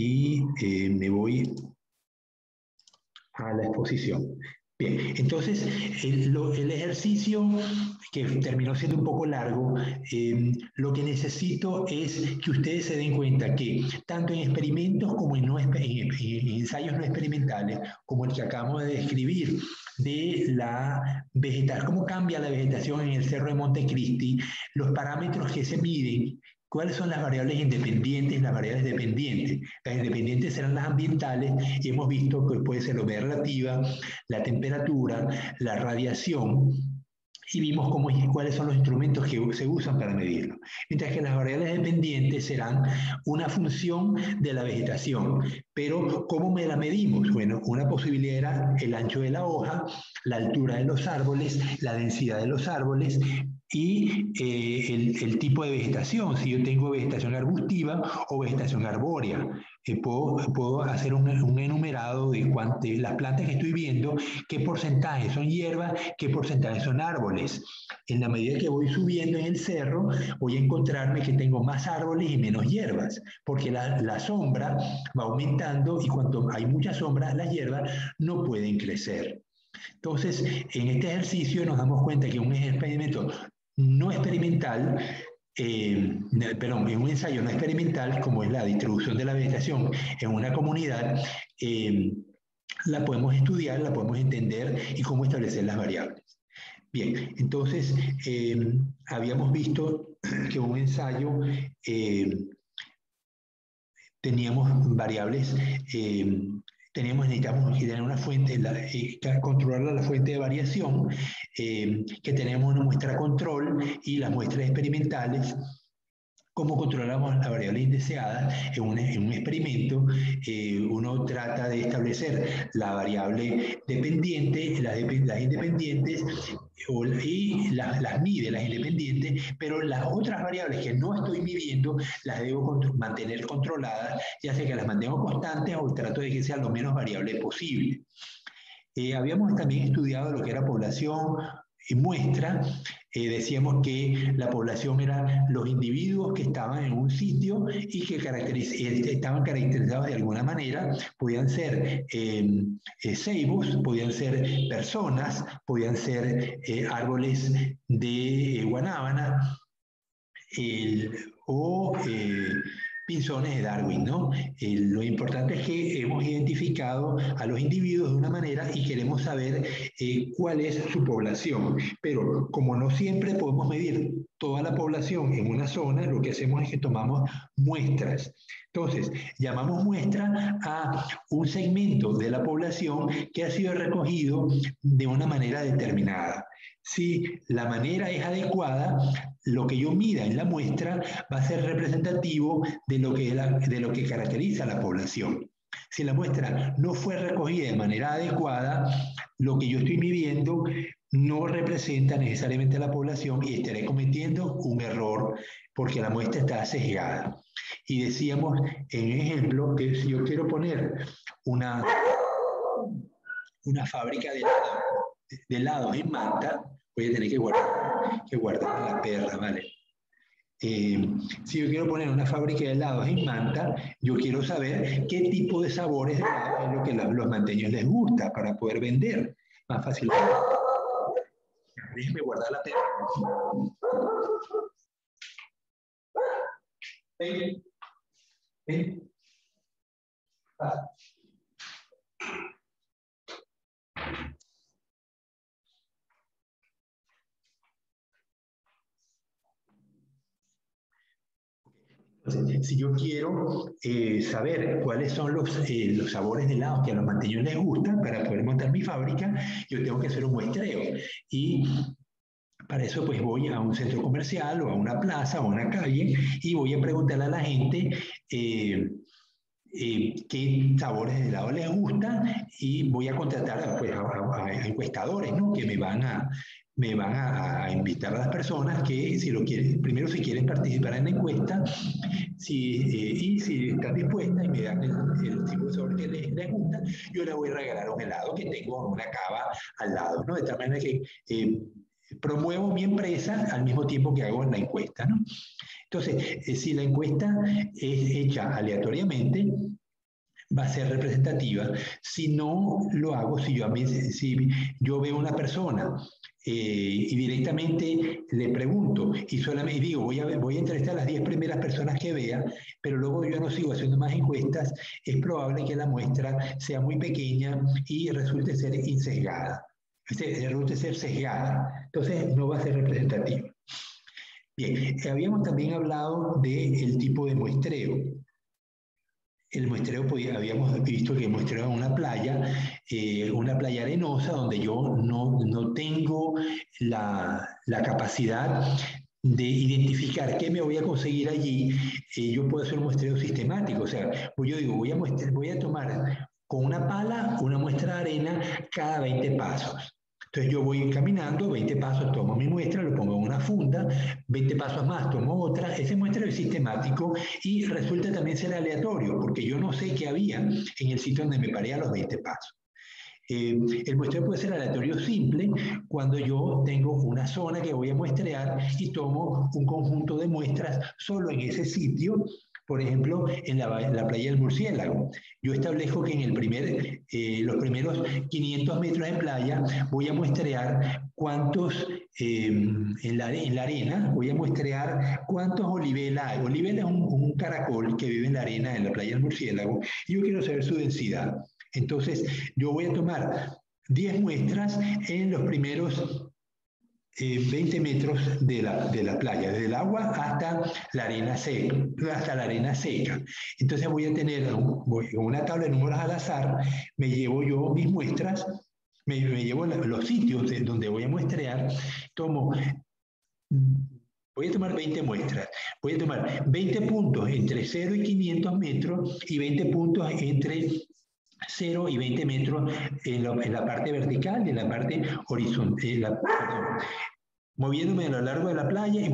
y me voy a la exposición. Bien, entonces el ejercicio, que terminó siendo un poco largo, lo que necesito es que ustedes se den cuenta que tanto en experimentos como en ensayos no experimentales, como el que acabamos de describir, de la vegetación, cómo cambia la vegetación en el Cerro de Montecristi, los parámetros que se miden, ¿cuáles son las variables independientes y las variables dependientes? Las independientes serán las ambientales y hemos visto que puede ser la humedad relativa, la temperatura, la radiación, y vimos cuáles son los instrumentos que se usan para medirlo. Mientras que las variables dependientes serán una función de la vegetación. Pero, ¿cómo me la medimos? Bueno, una posibilidad era el ancho de la hoja, la altura de los árboles, la densidad de los árboles y el tipo de vegetación, si yo tengo vegetación arbustiva o vegetación arbórea. Puedo hacer un enumerado de las plantas que estoy viendo, qué porcentaje son hierbas, qué porcentaje son árboles. En la medida que voy subiendo en el cerro, voy a encontrarme que tengo más árboles y menos hierbas, porque la sombra va aumentando y cuando hay mucha sombra, las hierbas no pueden crecer. Entonces, en este ejercicio nos damos cuenta que un experimento no experimental, perdón, en un ensayo no experimental, como es la distribución de la vegetación en una comunidad, la podemos estudiar, la podemos entender y cómo establecer las variables. Bien, entonces habíamos visto que un ensayo teníamos variables, necesitamos tener una fuente, controlar la fuente de variación, que tenemos una muestra control y las muestras experimentales. ¿Cómo controlamos la variable indeseada? En un experimento, uno trata de establecer la variable dependiente, las independientes, y las mide, las independientes, pero las otras variables que no estoy midiendo las debo mantener controladas, ya sea que las mantengo constantes o trato de que sean lo menos variable posible. Habíamos también estudiado lo que era población y muestra. Decíamos que la población eran los individuos que estaban en un sitio y que estaban caracterizados de alguna manera. Podían ser ceibos, podían ser personas, podían ser árboles de guanábana o pinzones de Darwin, ¿no? Lo importante es que hemos identificado a los individuos de una manera y queremos saber cuál es su población. Pero como no siempre podemos medir toda la población en una zona, lo que hacemos es que tomamos muestras. Entonces, llamamos muestra a un segmento de la población que ha sido recogido de una manera determinada. Si la manera es adecuada, lo que yo mida en la muestra va a ser representativo de lo que caracteriza a la población. Si la muestra no fue recogida de manera adecuada, lo que yo estoy midiendo no representa necesariamente a la población y estaré cometiendo un error porque la muestra está sesgada. Y decíamos en ejemplo que si yo quiero poner una fábrica de helados en Manta, voy a tener que guardar a la perra, ¿vale? Si yo quiero poner una fábrica de helados en Manta, yo quiero saber qué tipo de sabores de helados es lo que los manteños les gusta para poder vender más fácilmente. Déjeme guardar la perra. Ven. Ven. Ah. Entonces, si yo quiero saber cuáles son los sabores de helados que a los manteños les gustan para poder montar mi fábrica, yo tengo que hacer un muestreo. Y para eso pues voy a un centro comercial o a una plaza o a una calle y voy a preguntarle a la gente qué sabores de helado les gustan y voy a contratar pues, a encuestadores, ¿no? Que me van a invitar a las personas que si lo quieren, primero si quieren participar en la encuesta, y si están dispuestas y me dan el tipo de sabor que les gusta, yo les voy a regalar un helado que tengo en una cava al lado, ¿no? De tal manera que promuevo mi empresa al mismo tiempo que hago la encuesta, ¿no? Entonces, si la encuesta es hecha aleatoriamente, va a ser representativa. Si no lo hago, si yo veo una persona y directamente le pregunto y solamente digo, voy a entrevistar a las 10 primeras personas que vea, pero luego yo no sigo haciendo más encuestas, es probable que la muestra sea muy pequeña y resulte ser insesgada. Resulte ser sesgada. Entonces no va a ser representativa. Bien, habíamos también hablado del tipo de muestreo. El muestreo, habíamos visto que el muestreo es una playa arenosa donde yo no tengo la capacidad de identificar qué me voy a conseguir allí. Yo puedo hacer un muestreo sistemático, o sea, pues yo digo, voy a tomar con una pala una muestra de arena cada 20 pasos. Entonces yo voy caminando, 20 pasos tomo mi muestra, lo pongo en una funda, 20 pasos más tomo otra. Ese muestreo es sistemático y resulta también ser aleatorio, porque yo no sé qué había en el sitio donde me paré a los 20 pasos. El muestreo puede ser aleatorio simple cuando yo tengo una zona que voy a muestrear y tomo un conjunto de muestras solo en ese sitio. Por ejemplo, en la playa del Murciélago. Yo establezco que los primeros 500 metros de playa voy a muestrear cuántos, en la arena, voy a muestrear cuántos olivelas hay. Olivela es un caracol que vive en la arena en la playa del Murciélago y yo quiero saber su densidad. Entonces, yo voy a tomar 10 muestras en los primeros 20 metros de la playa, desde el agua hasta la arena seca. Entonces voy a tener una tabla de números al azar, me llevo yo mis muestras, me llevo los sitios donde voy a muestrear, voy a tomar 20 muestras, voy a tomar 20 puntos entre 0 y 500 metros y 20 puntos entre 0 y 20 metros en la parte vertical y en la parte horizontal, moviéndome a lo largo de la playa y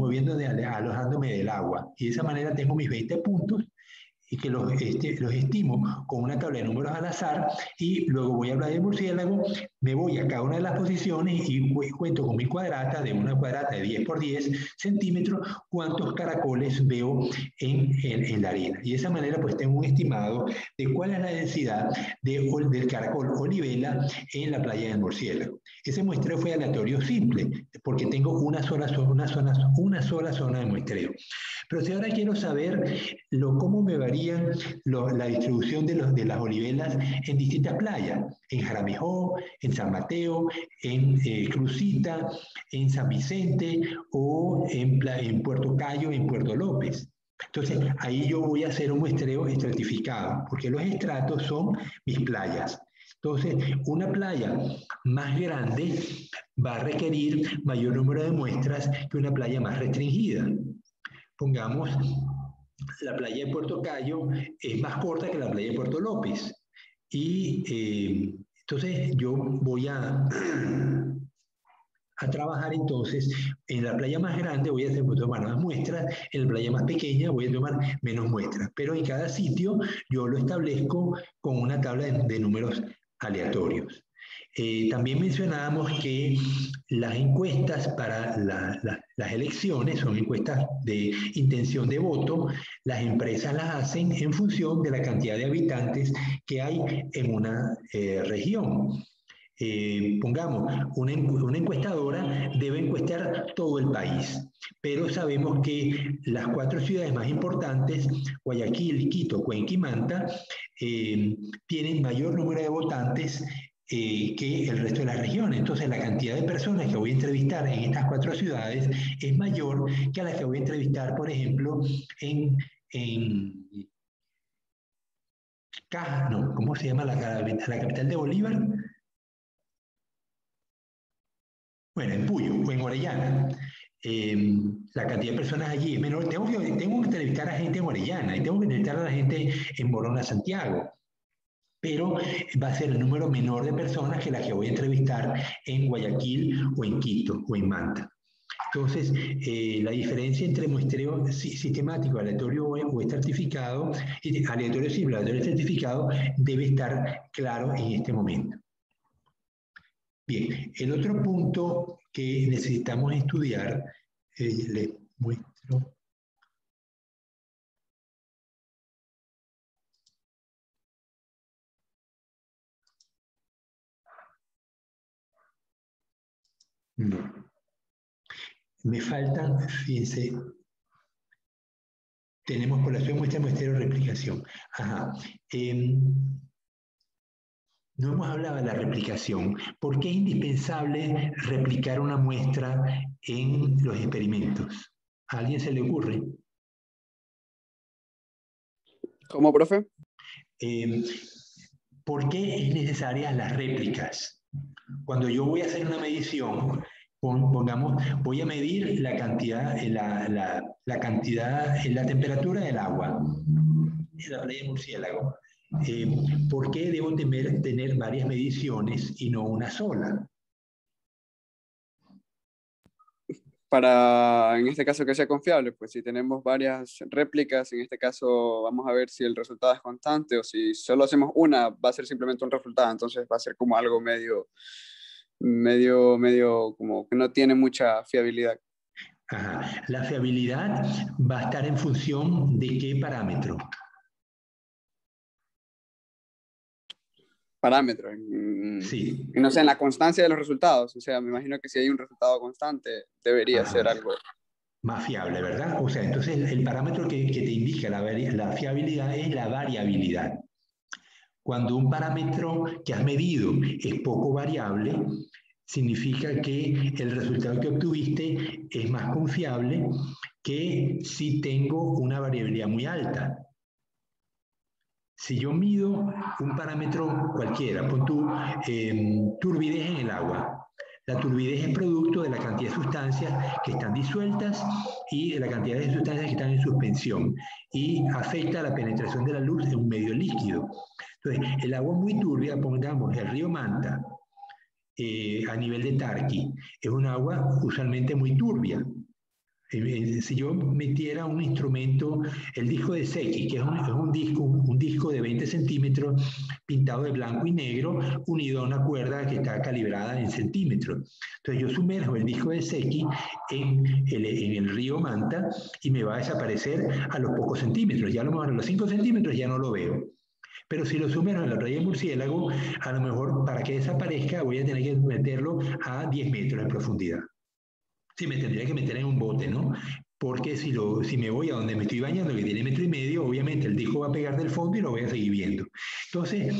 alojándome del agua. Y de esa manera tengo mis 20 puntos y que los estimo con una tabla de números al azar y luego voy a hablar del murciélago, me voy a cada una de las posiciones y cuento con mi cuadrata, de una cuadrata de 10 por 10 centímetros, cuántos caracoles veo en la arena. Y de esa manera pues tengo un estimado de cuál es la densidad del caracol o libela en la playa del murciélago. Ese muestreo fue aleatorio simple, porque tengo una sola zona de muestreo. Pero si ahora quiero saber cómo me varían la distribución de las olivelas en distintas playas, en Jaramijó, en San Mateo, en Crucita, en San Vicente o en Puerto Cayo, en Puerto López. Entonces, ahí yo voy a hacer un muestreo estratificado, porque los estratos son mis playas. Entonces, una playa más grande va a requerir mayor número de muestras que una playa más restringida. Pongamos, la playa de Puerto Cayo es más corta que la playa de Puerto López. Y entonces yo voy a trabajar entonces en la playa más grande voy a tomar más muestras, en la playa más pequeña voy a tomar menos muestras, pero en cada sitio yo lo establezco con una tabla de números aleatorios. También mencionábamos que las encuestas para las elecciones son encuestas de intención de voto. Las empresas las hacen en función de la cantidad de habitantes que hay en una región. Pongamos, una encuestadora debe encuestar todo el país, pero sabemos que las 4 ciudades más importantes, Guayaquil, Quito, Cuenca y Manta, tienen mayor número de votantes que el resto de las regiones. Entonces, la cantidad de personas que voy a entrevistar en estas 4 ciudades es mayor que a las que voy a entrevistar, por ejemplo, en Caja, no, ¿cómo se llama la capital de Bolívar? Bueno, en Puyo o en Orellana. La cantidad de personas allí es menor. Tengo que entrevistar a gente en Orellana y tengo que entrevistar a la gente en Morona, Santiago. Pero va a ser el número menor de personas que las que voy a entrevistar en Guayaquil o en Quito o en Manta. Entonces, la diferencia entre muestreo sistemático, aleatorio o estratificado, aleatorio simple, aleatorio estratificado, debe estar claro en este momento. Bien, el otro punto que necesitamos estudiar, les muestro. No. Me faltan, fíjense, tenemos población, muestra, muestreo, replicación. Ajá. No hemos hablado de la replicación. ¿Por qué es indispensable replicar una muestra en los experimentos? ¿A alguien se le ocurre? ¿Cómo, profe? ¿Por qué es necesaria las réplicas? Cuando yo voy a hacer una medición, pongamos, voy a medir la cantidad, la cantidad, la temperatura del agua en la playa de Murciélago. ¿Por qué debo tener varias mediciones y no una sola? Para, en este caso, que sea confiable, pues si tenemos varias réplicas, en este caso vamos a ver si el resultado es constante o si solo hacemos una, va a ser simplemente un resultado, entonces va a ser como algo medio, como que no tiene mucha fiabilidad. Ajá. La fiabilidad va a estar en función de qué parámetro. Parámetros. Sí. No sé, en la constancia de los resultados. O sea, me imagino que si hay un resultado constante, debería Ajá. ser algo. Más fiable, ¿verdad? O sea, entonces el parámetro que te indica la fiabilidad es la variabilidad. Cuando un parámetro que has medido es poco variable, significa que el resultado que obtuviste es más confiable que si tengo una variabilidad muy alta. Si yo mido un parámetro cualquiera, pon tu turbidez en el agua. La turbidez es producto de la cantidad de sustancias que están disueltas y de la cantidad de sustancias que están en suspensión y afecta a la penetración de la luz en un medio líquido. Entonces, el agua muy turbia, pongamos el río Manta, a nivel de Tarqui, es un agua usualmente muy turbia. Si yo metiera un instrumento, el disco de Secchi, que es un disco de 20 centímetros pintado de blanco y negro, unido a una cuerda que está calibrada en centímetros. Entonces yo sumerjo el disco de Secchi en el río Manta y me va a desaparecer a los pocos centímetros. Ya a lo mejor a los 5 centímetros ya no lo veo. Pero si lo sumerjo en la playa de Murciélago, a lo mejor para que desaparezca voy a tener que meterlo a 10 metros de profundidad. Sí, me tendría que meter en un bote, ¿no? Porque si me voy a donde me estoy bañando, que tiene 1,5 metros, obviamente el disco va a pegar del fondo y lo voy a seguir viendo. Entonces,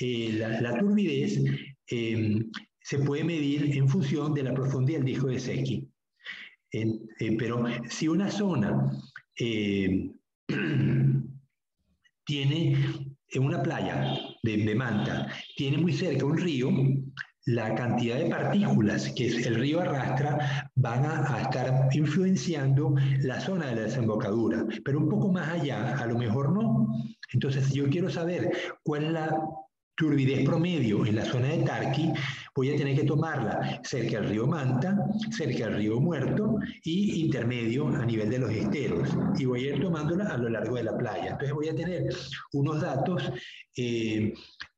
la turbidez se puede medir en función de la profundidad del disco de Secchi. Pero si una zona tiene una playa de Manta, tiene muy cerca un río, la cantidad de partículas que el río arrastra van a estar influenciando la zona de la desembocadura, pero un poco más allá, a lo mejor no. Entonces, si yo quiero saber cuál es la turbidez promedio en la zona de Tarqui, voy a tener que tomarla cerca del río Manta, cerca del río Muerto y intermedio a nivel de los esteros. Y voy a ir tomándola a lo largo de la playa. Entonces voy a tener unos datos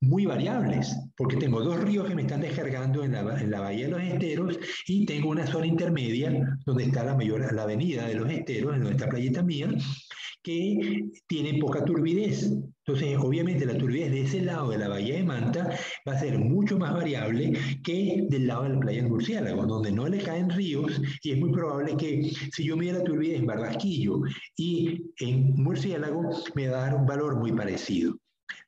muy variables, porque tengo dos ríos que me están descargando en la bahía de los esteros y tengo una zona intermedia donde está la avenida de los esteros, en donde está Playita Mía, que tiene poca turbidez. Entonces, obviamente, la turbidez de ese lado de la bahía de Manta va a ser mucho más variable que del lado de la playa de Murciélago, donde no le caen ríos y es muy probable que si yo mido la turbidez en Barbasquillo y en Murciélago, me va a dar un valor muy parecido.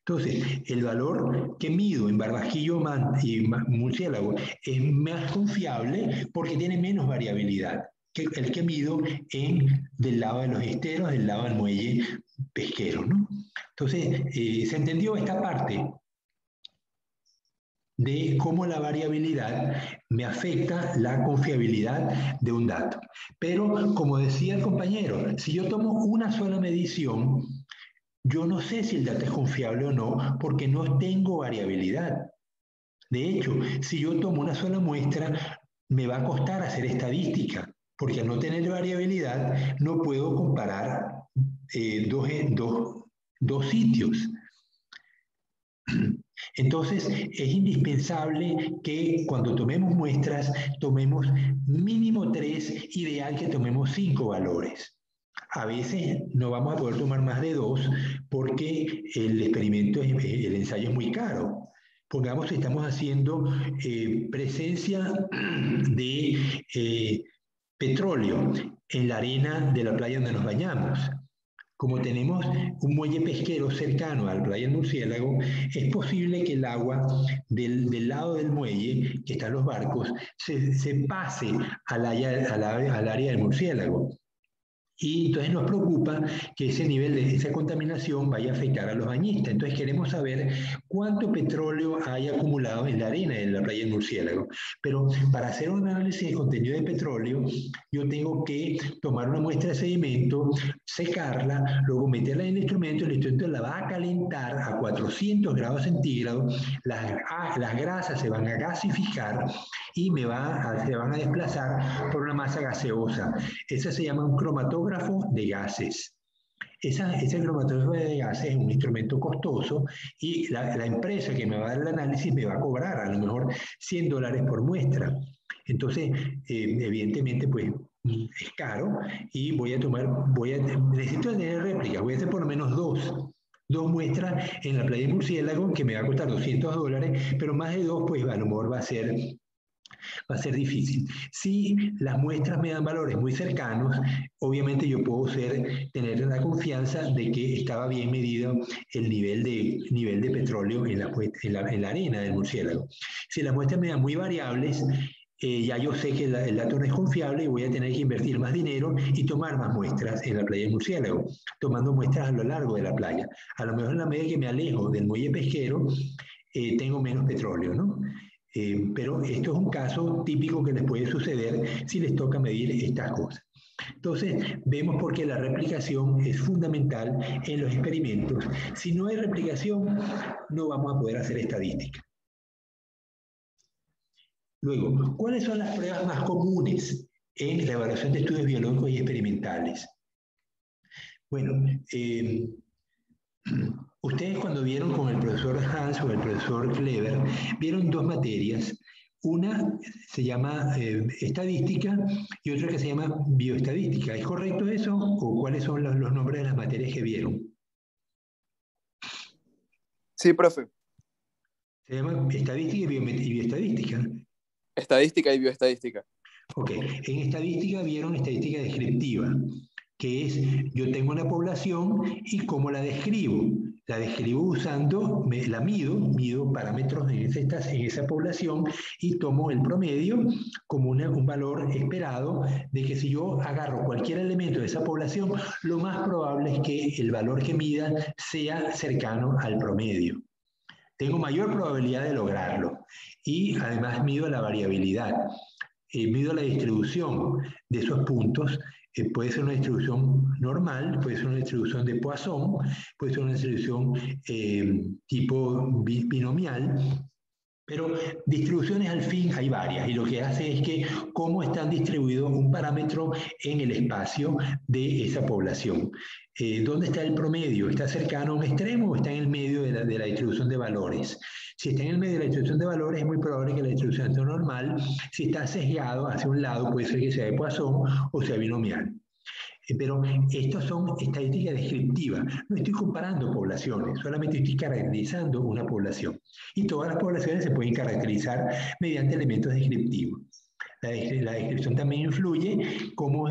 Entonces, el valor que mido en Barbasquillo y Murciélago es más confiable porque tiene menos variabilidad que el que mido del lado de los esteros, del lado del muelle pesquero, ¿no? Entonces, se entendió esta parte de cómo la variabilidad me afecta la confiabilidad de un dato. Pero, como decía el compañero, si yo tomo una sola medición, yo no sé si el dato es confiable o no porque no tengo variabilidad. De hecho, si yo tomo una sola muestra, me va a costar hacer estadística, porque al no tener variabilidad no puedo comparar dos sitios. Entonces, es indispensable que cuando tomemos muestras, tomemos mínimo 3, ideal que tomemos 5 valores. A veces no vamos a poder tomar más de 2 porque el experimento, el ensayo es muy caro. pongamos que estamos haciendo presencia de petróleo en la arena de la playa donde nos bañamos. Como tenemos un muelle pesquero cercano a la playa del Murciélago, es posible que el agua del lado del muelle, que están los barcos, se pase al área del Murciélago. Y entonces nos preocupa que ese nivel de esa contaminación vaya a afectar a los bañistas. Entonces queremos saber cuánto petróleo hay acumulado en la arena de la playa del Murciélago. Pero para hacer un análisis de contenido de petróleo, yo tengo que tomar una muestra de sedimento, secarla, luego meterla en el instrumento la va a calentar a 400 grados centígrados, las grasas se van a gasificar y se van a desplazar por una masa gaseosa. Esa se llama un cromatógrafo de gases. Ese cromatógrafo de gases es un instrumento costoso y la empresa que me va a dar el análisis me va a cobrar a lo mejor $100 por muestra. Entonces, evidentemente, pues es caro y necesito tener réplicas, voy a hacer por lo menos dos muestras en la playa de Murciélago que me va a costar $200, pero más de dos, pues a lo mejor va a ser difícil. Si las muestras me dan valores muy cercanos, obviamente yo puedo tener la confianza de que estaba bien medido el nivel de petróleo en la arena del Murciélago. Si las muestras me dan muy variables, ya yo sé que el dato no es confiable y voy a tener que invertir más dinero y tomar más muestras en la playa del Murciélago, tomando muestras a lo largo de la playa. A lo mejor en la medida que me alejo del muelle pesquero, tengo menos petróleo, ¿no? Pero esto es un caso típico que les puede suceder si les toca medir estas cosas. Entonces, vemos por qué la replicación es fundamental en los experimentos. Si no hay replicación, no vamos a poder hacer estadística. Luego, ¿cuáles son las pruebas más comunes en la evaluación de estudios biológicos y experimentales? Bueno, ustedes cuando vieron con el profesor Hans o el profesor Kleber, vieron dos materias. Una se llama estadística y otra que se llama bioestadística. ¿Es correcto eso? ¿O cuáles son los nombres de las materias que vieron? Sí, profe. Se llama estadística y bioestadística. Estadística y bioestadística. Ok, en estadística vieron estadística descriptiva, que es yo tengo una población y cómo la describo. La describo usando, la mido parámetros en esa población y tomo el promedio como un valor esperado de que si yo agarro cualquier elemento de esa población, lo más probable es que el valor que mida sea cercano al promedio. Tengo mayor probabilidad de lograrlo y además mido la variabilidad. Mido la distribución de esos puntos. Puede ser una distribución normal, puede ser una distribución de Poisson, puede ser una distribución tipo binomial, pero distribuciones al fin hay varias y lo que hace es que cómo están distribuidos un parámetro en el espacio de esa población. ¿Dónde está el promedio? ¿Está cercano a un extremo o está en el medio de la distribución de valores? Si está en el medio de la distribución de valores es muy probable que la distribución sea normal. Si está sesgado hacia un lado puede ser que sea de Poisson o sea binomial. Pero estas son estadísticas descriptivas. No estoy comparando poblaciones, solamente estoy caracterizando una población. Y todas las poblaciones se pueden caracterizar mediante elementos descriptivos. La descripción también influye como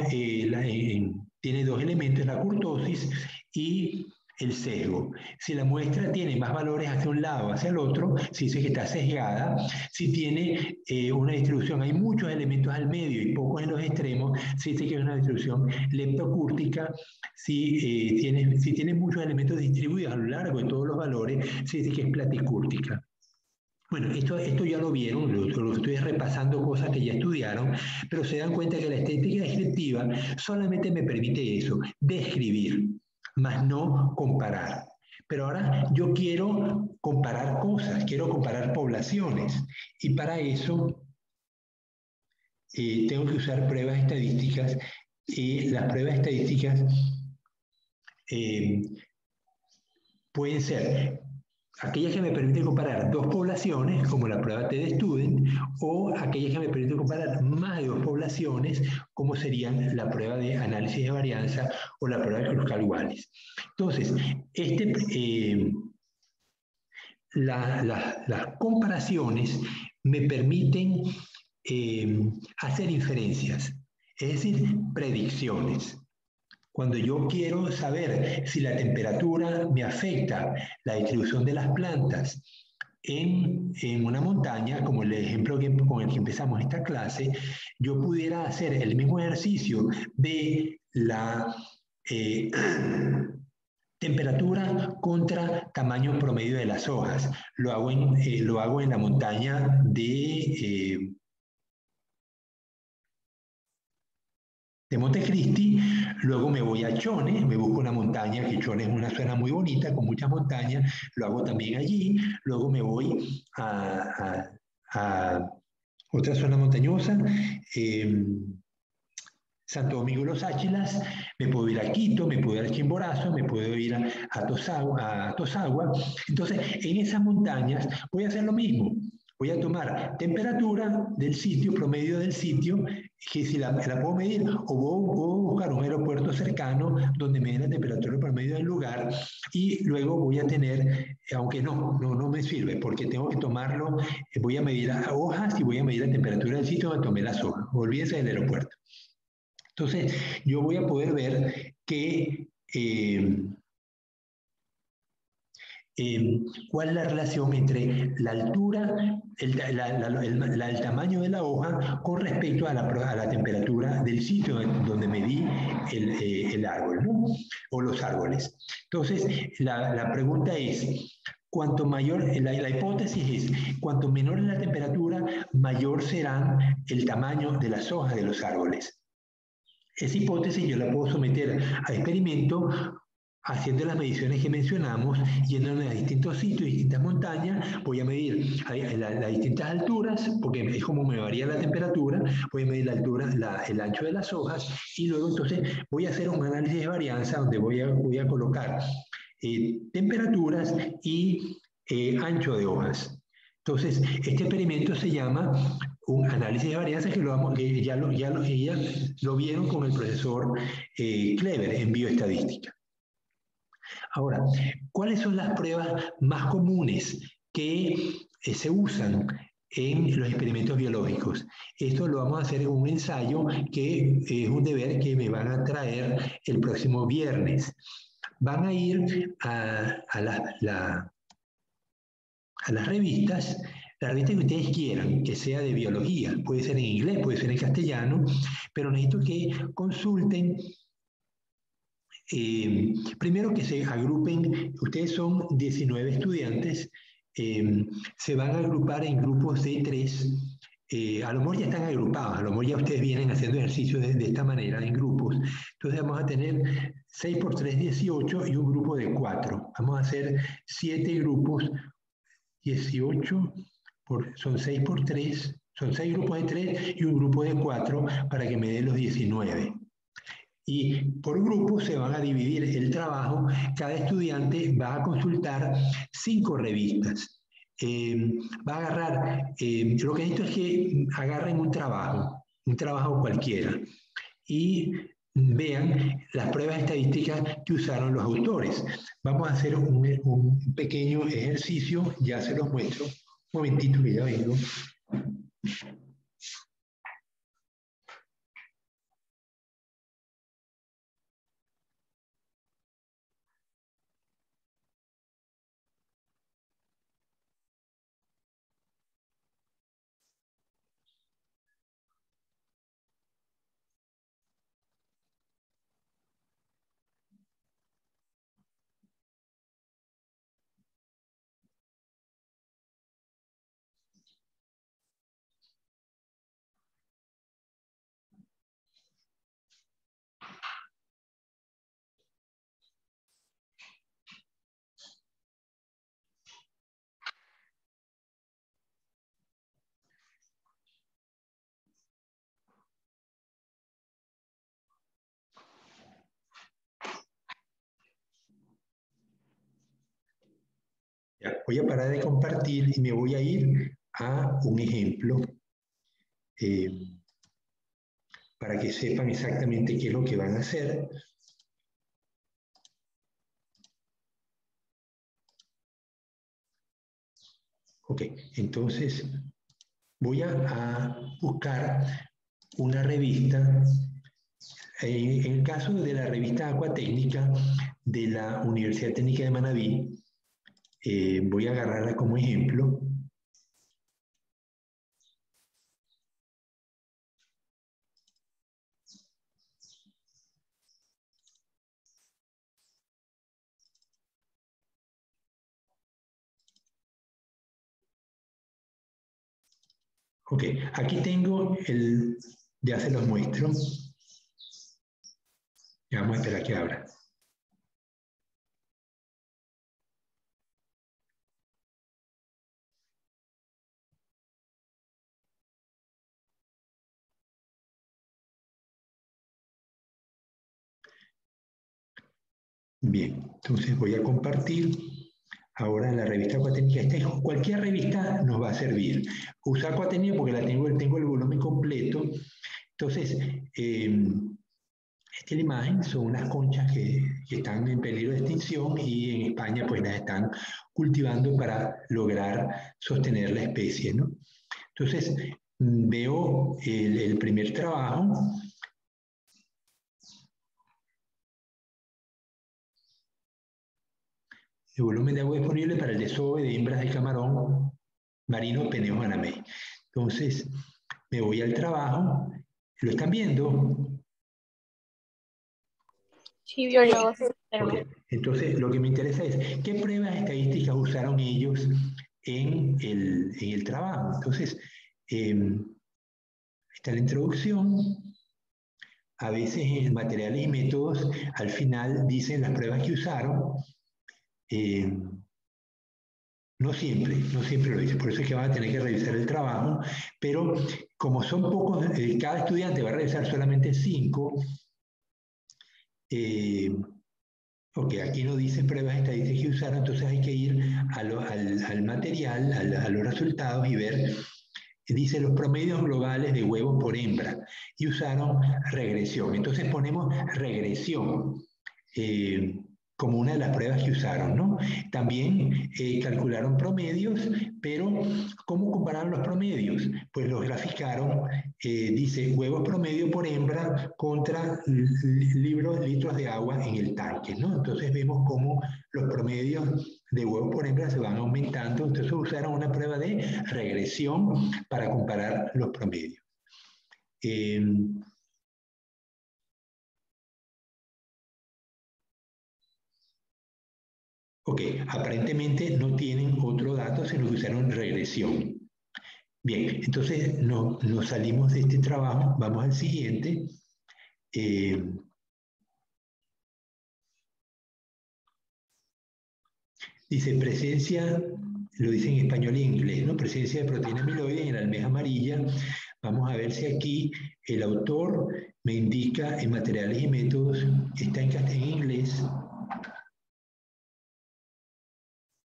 tiene dos elementos, la kurtosis y el sesgo. Si la muestra tiene más valores hacia un lado o hacia el otro, se dice que está sesgada. Si tiene una distribución, hay muchos elementos al medio y pocos en los extremos, se dice que es una distribución leptocúrtica. Si tiene muchos elementos distribuidos a lo largo de todos los valores, se dice que es platicúrtica. Bueno, esto ya lo vieron, lo estoy repasando cosas que ya estudiaron, pero se dan cuenta que la estadística descriptiva solamente me permite eso, describir, más no comparar. Pero ahora yo quiero comparar cosas, quiero comparar poblaciones, y para eso tengo que usar pruebas estadísticas, y las pruebas estadísticas pueden ser aquellas que me permiten comparar dos poblaciones, como la prueba T-de-Student, o aquellas que me permiten comparar más de dos poblaciones, como serían la prueba de análisis de varianza o la prueba de Kruskal-Wallis. Entonces, las comparaciones me permiten hacer inferencias, es decir, predicciones. Cuando yo quiero saber si la temperatura me afecta la distribución de las plantas en una montaña, como el ejemplo con el que empezamos esta clase, yo pudiera hacer el mismo ejercicio de la temperatura contra tamaño promedio de las hojas. Lo hago en la montaña de Montecristi, luego me voy a Chone, me busco una montaña, que Chone es una zona muy bonita, con muchas montañas, lo hago también allí, luego me voy a otra zona montañosa, Santo Domingo de los Áchilas, me puedo ir a Quito, me puedo ir a Chimborazo, me puedo ir a Tosagua. Entonces, en esas montañas voy a hacer lo mismo. Voy a tomar temperatura del sitio, promedio del sitio, que si la puedo medir, o voy a buscar un aeropuerto cercano donde me dé la temperatura promedio del lugar, y luego voy a tener, aunque no me sirve, porque tengo que tomarlo, voy a medir las hojas y voy a medir la temperatura del sitio donde tomé las hojas. Olvídense del aeropuerto. Entonces, yo voy a poder ver que cuál es la relación entre la altura, el tamaño de la hoja con respecto a la temperatura del sitio donde medí el árbol, ¿no? O los árboles. Entonces, la pregunta es, cuanto mayor, la hipótesis es, cuanto menor es la temperatura, mayor será el tamaño de las hojas de los árboles. Esa hipótesis yo la puedo someter a experimento haciendo las mediciones que mencionamos, yendo a distintos sitios, distintas montañas, voy a medir las distintas alturas, porque es como me varía la temperatura, voy a medir la altura, el ancho de las hojas, y luego entonces voy a hacer un análisis de varianza donde voy a colocar temperaturas y ancho de hojas. Entonces, este experimento se llama un análisis de varianza que ya lo vieron con el profesor Kleber en bioestadística. Ahora, ¿cuáles son las pruebas más comunes que se usan en los experimentos biológicos? Esto lo vamos a hacer en un ensayo que es un deber que me van a traer el próximo viernes. Van a ir a las revistas que ustedes quieran, que sea de biología, puede ser en inglés, puede ser en castellano, pero necesito que consulten, primero que se agrupen, ustedes son 19 estudiantes, se van a agrupar en grupos de 3, a lo mejor ya están agrupados, a lo mejor ya ustedes vienen haciendo ejercicios de esta manera en grupos, entonces vamos a tener 6 por 3, 18 y un grupo de 4, vamos a hacer 7 grupos, 18 son 6 por 3, son 6 grupos de 3 y un grupo de 4 para que me den los 19. Y por grupo se van a dividir el trabajo, cada estudiante va a consultar 5 revistas. Va a agarrar, lo que necesito es que agarren un trabajo cualquiera, y vean las pruebas estadísticas que usaron los autores. Vamos a hacer un pequeño ejercicio, ya se los muestro. Un momentito que ya vengo. Ya, voy a parar de compartir y me voy a ir a un ejemplo para que sepan exactamente qué es lo que van a hacer. Ok, entonces voy a buscar una revista. En el caso de la revista Acuatécnica de la Universidad Técnica de Manabí, voy a agarrarla como ejemplo. Ok, aquí tengo el, ya se los muestro. Ya vamos a esperar que abra. Bien, entonces voy a compartir ahora la revista Acuatécnica. Cualquier revista nos va a servir. Usa Acuatécnica porque tengo el volumen completo. Entonces, esta es la imagen, son unas conchas que están en peligro de extinción y en España pues las están cultivando para lograr sostener la especie, ¿no? Entonces, veo el primer trabajo. El volumen de agua disponible para el desove de hembras de camarón marino Peneus anamei. Entonces, me voy al trabajo. ¿Lo están viendo? Sí, biólogo. Okay. Entonces, lo que me interesa es qué pruebas estadísticas usaron ellos en el trabajo. Entonces, está la introducción. A veces en materiales y métodos, al final dicen las pruebas que usaron. No siempre lo dice, por eso es que van a tener que revisar el trabajo, pero como son pocos, cada estudiante va a revisar solamente 5, ok, aquí no dice pruebas estadísticas que usaron, entonces hay que ir al material, a los resultados y ver, dice los promedios globales de huevos por hembra, y usaron regresión. Entonces ponemos regresión. Como una de las pruebas que usaron, ¿no? También calcularon promedios, pero ¿cómo compararon los promedios? Pues los graficaron, dice huevos promedio por hembra contra litros de agua en el tanque, ¿no? Entonces vemos cómo los promedios de huevos por hembra se van aumentando, entonces usaron una prueba de regresión para comparar los promedios. Ok, aparentemente no tienen otro dato, sino que usaron regresión. Bien, entonces nos salimos de este trabajo, vamos al siguiente. Dice presencia, lo dice en español y en inglés, ¿no? Presencia de proteína amiloide en la almeja amarilla. Vamos a ver si aquí el autor me indica en materiales y métodos, está en inglés.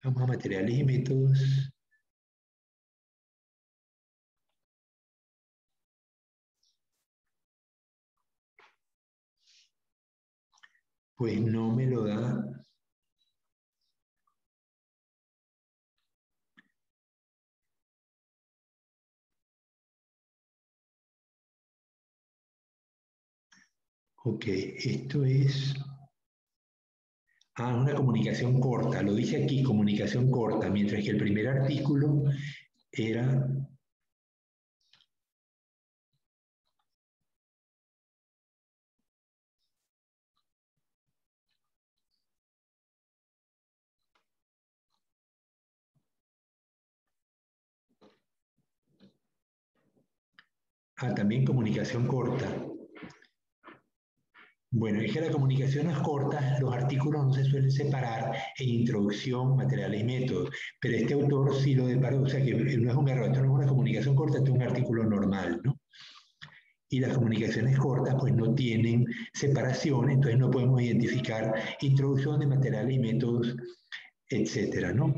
Vamos a materiales y métodos. Pues no me lo da. Ok, esto es... Ah, una comunicación corta, lo dice aquí, comunicación corta, mientras que el primer artículo era... Ah, también comunicación corta. Bueno, es que la comunicación es corta, los artículos no se suelen separar en introducción, materiales y métodos, pero este autor sí lo deparó, o sea que no es un error, esto no es una comunicación corta, esto es un artículo normal, ¿no? Y las comunicaciones cortas pues no tienen separación, entonces no podemos identificar introducción de materiales y métodos, etcétera, ¿no?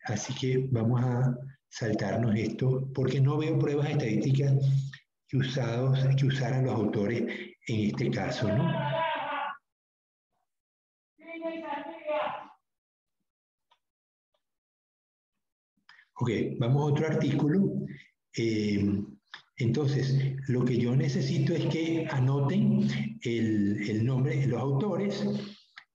Así que vamos a saltarnos esto porque no veo pruebas estadísticas que usaran los autores en este caso, ¿no? Ok, vamos a otro artículo. Entonces, lo que yo necesito es que anoten el nombre, los autores,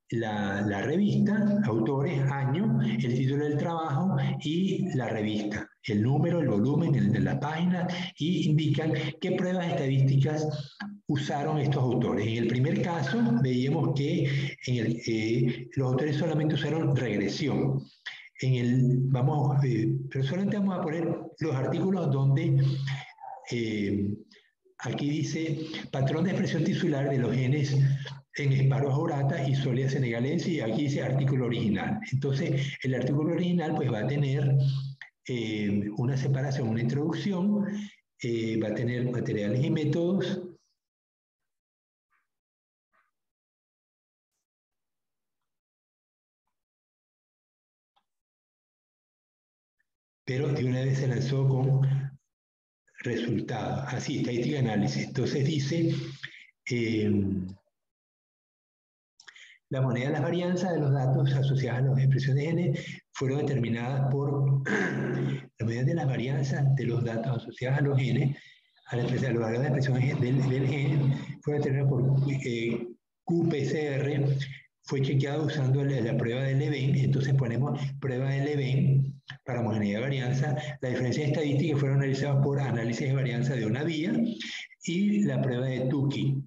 la revista, autores, año, el título del trabajo y la revista, el número, el volumen, la página, y indican qué pruebas estadísticas usaron estos autores. En el primer caso, veíamos que los autores solamente usaron regresión. Pero solamente vamos a poner los artículos donde aquí dice patrón de expresión tisular de los genes en Esparus aurata y Solia senegalense, y aquí dice artículo original. Entonces, el artículo original pues va a tener una separación, una introducción, va a tener materiales y métodos, pero de una vez se lanzó con resultados. Así, estadística y análisis. Entonces dice, la moneda de las varianzas de los datos asociados a las expresiones de genes fueron determinadas por la medida de las varianzas de los datos asociados a los genes, a los valores de expresión del gen, fue determinada por QPCR, fue chequeado usando la prueba de Leven. Entonces ponemos prueba de Leven para homogeneidad de varianza. Las diferencias estadísticas fueron analizadas por análisis de varianza de una vía y la prueba de Tukey.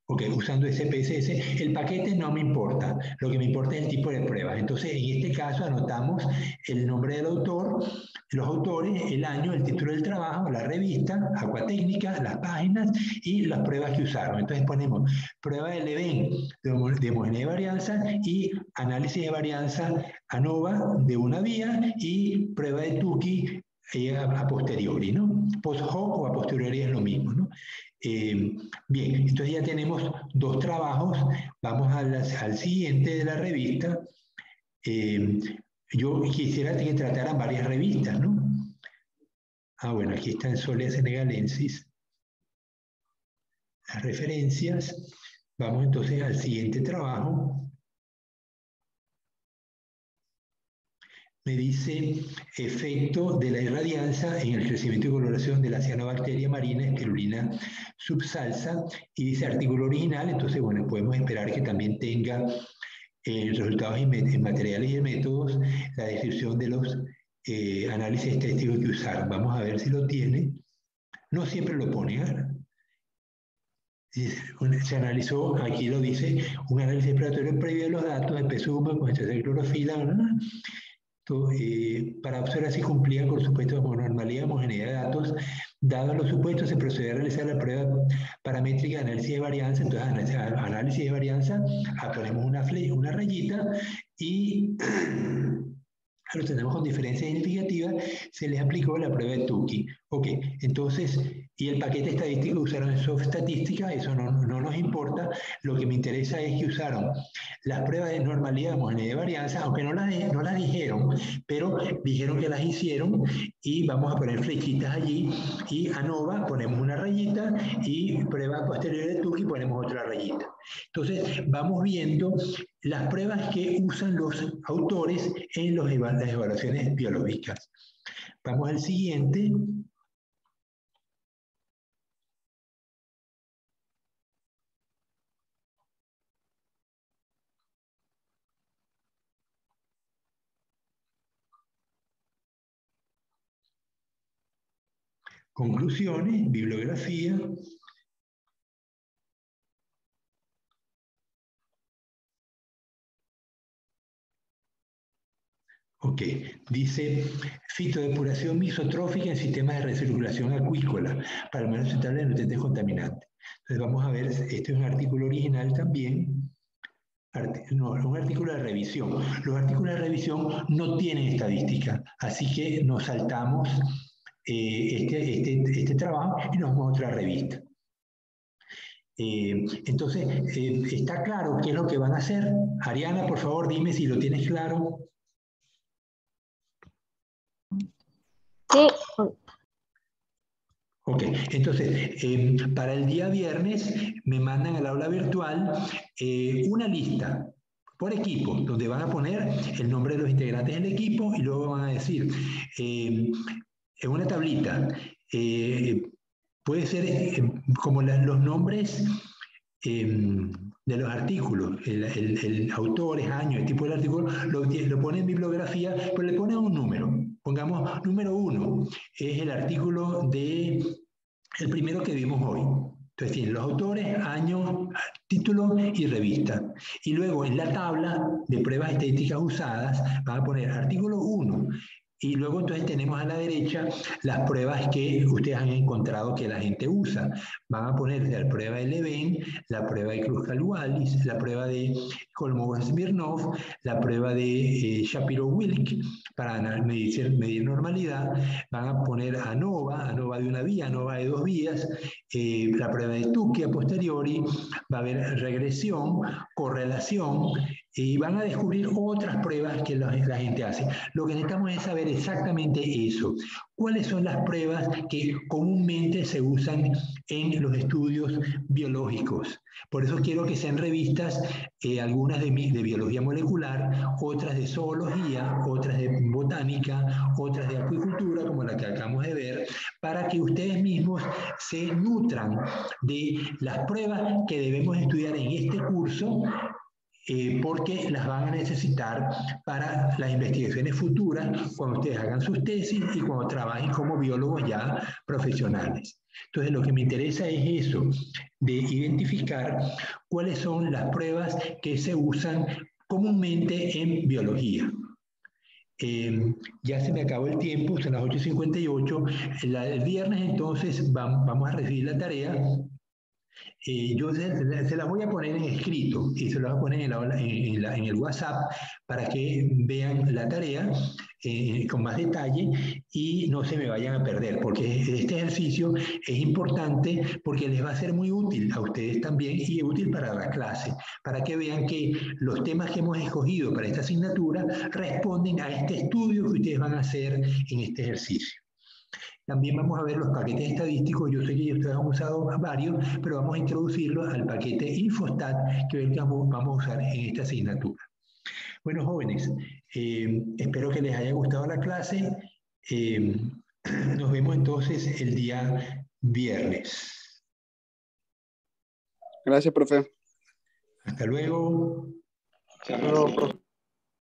Ok, usando SPSS, el paquete no me importa, lo que me importa es el tipo de pruebas. Entonces, en este caso anotamos el nombre del autor, los autores, el año, el título del trabajo, la revista, Aquatécnica, las páginas y las pruebas que usaron. Entonces ponemos prueba de Leven de homogeneidad de varianza y análisis de varianza ANOVA de una vía y prueba de Tukey a posteriori, ¿no? Post hoc o a posteriori es lo mismo, ¿no? Bien, entonces ya tenemos dos trabajos. Vamos al siguiente de la revista. Yo quisiera que trataran varias revistas, ¿no? Bueno, aquí está en Solia senegalensis. Las referencias. Vamos entonces al siguiente trabajo. Me dice efecto de la irradianza en el crecimiento y coloración de la cianobacteria marina espirulina subsalsa, y dice artículo original. Entonces, bueno, podemos esperar que también tenga resultados en materiales y métodos, la descripción de los análisis estadísticos que usaron. Vamos a ver si lo tiene. No siempre lo pone, se analizó, aquí lo dice, un análisis exploratorio previo de los datos de peso húmedo, concentración de clorofila, ¿verdad? Para observar si cumplían con los supuestos de normalidad y homogeneidad de datos. Dados los supuestos, se procede a realizar la prueba paramétrica de análisis de varianza. Entonces, análisis de varianza, ponemos una rayita y lo tenemos con diferencia significativa, se les aplicó la prueba de Tukey. Ok, entonces, y el paquete estadístico que usaron en Soft Statistica, eso no nos importa. Lo que me interesa es que usaron las pruebas de normalidad, homogeneidad de varianza, aunque no las dijeron, pero dijeron que las hicieron, y vamos a poner flechitas allí, y ANOVA ponemos una rayita, y prueba posterior de Tukey ponemos otra rayita. Entonces, vamos viendo las pruebas que usan los autores en las evaluaciones biológicas. Vamos al siguiente. Conclusiones, bibliografía. Ok, dice fitodepuración misotrófica en sistemas de recirculación acuícola para el manejo sustentable de nutrientes contaminantes. Entonces vamos a ver, este es un artículo original también, un artículo de revisión. Los artículos de revisión no tienen estadística, así que nos saltamos este trabajo y nos vamos a otra revista. Entonces, ¿está claro qué es lo que van a hacer? Ariana, por favor, dime si lo tienes claro. Sí. Ok, entonces, para el día viernes me mandan al aula virtual una lista por equipo, donde van a poner el nombre de los integrantes del equipo y luego van a decir, en una tablita, puede ser como los nombres de los artículos, el autores, año, el tipo del artículo, lo pone en bibliografía, pero le pone un número. Pongamos número 1, es el artículo de el primero que vimos hoy. Entonces tiene los autores, año, título y revista. Y luego en la tabla de pruebas estadísticas usadas van a poner artículo 1. Y luego entonces tenemos a la derecha las pruebas que ustedes han encontrado que la gente usa. Van a poner la prueba de Leven, la prueba de Kruskal-Wallis, la prueba de Kolmogorov-Smirnov, la prueba de Shapiro-Wilk para medir normalidad. Van a poner ANOVA de una vía, ANOVA de 2 vías, la prueba de Tukey a posteriori, va a haber regresión, correlación, y van a descubrir otras pruebas que la gente hace. Lo que necesitamos es saber exactamente eso. ¿Cuáles son las pruebas que comúnmente se usan en los estudios biológicos? Por eso quiero que sean revistas, algunas de biología molecular, otras de zoología, otras de botánica, otras de acuicultura, como la que acabamos de ver, para que ustedes mismos se nutran de las pruebas que debemos estudiar en este curso, porque las van a necesitar para las investigaciones futuras, cuando ustedes hagan sus tesis y cuando trabajen como biólogos ya profesionales. Entonces, lo que me interesa es eso, de identificar cuáles son las pruebas que se usan comúnmente en biología. Ya se me acabó el tiempo, son las 8:58. El viernes entonces vamos a recibir la tarea. Yo se las voy a poner en escrito y se las voy a poner en el WhatsApp para que vean la tarea con más detalle y no se me vayan a perder, porque este ejercicio es importante porque les va a ser muy útil a ustedes también y es útil para la clase, para que vean que los temas que hemos escogido para esta asignatura responden a este estudio que ustedes van a hacer en este ejercicio. También vamos a ver los paquetes estadísticos. Yo sé que ustedes han usado varios, pero vamos a introducirlos al paquete Infostat que vamos a usar en esta asignatura. Bueno, jóvenes, espero que les haya gustado la clase. Nos vemos entonces el día viernes. Gracias, profe. Hasta luego. Hasta luego, profe.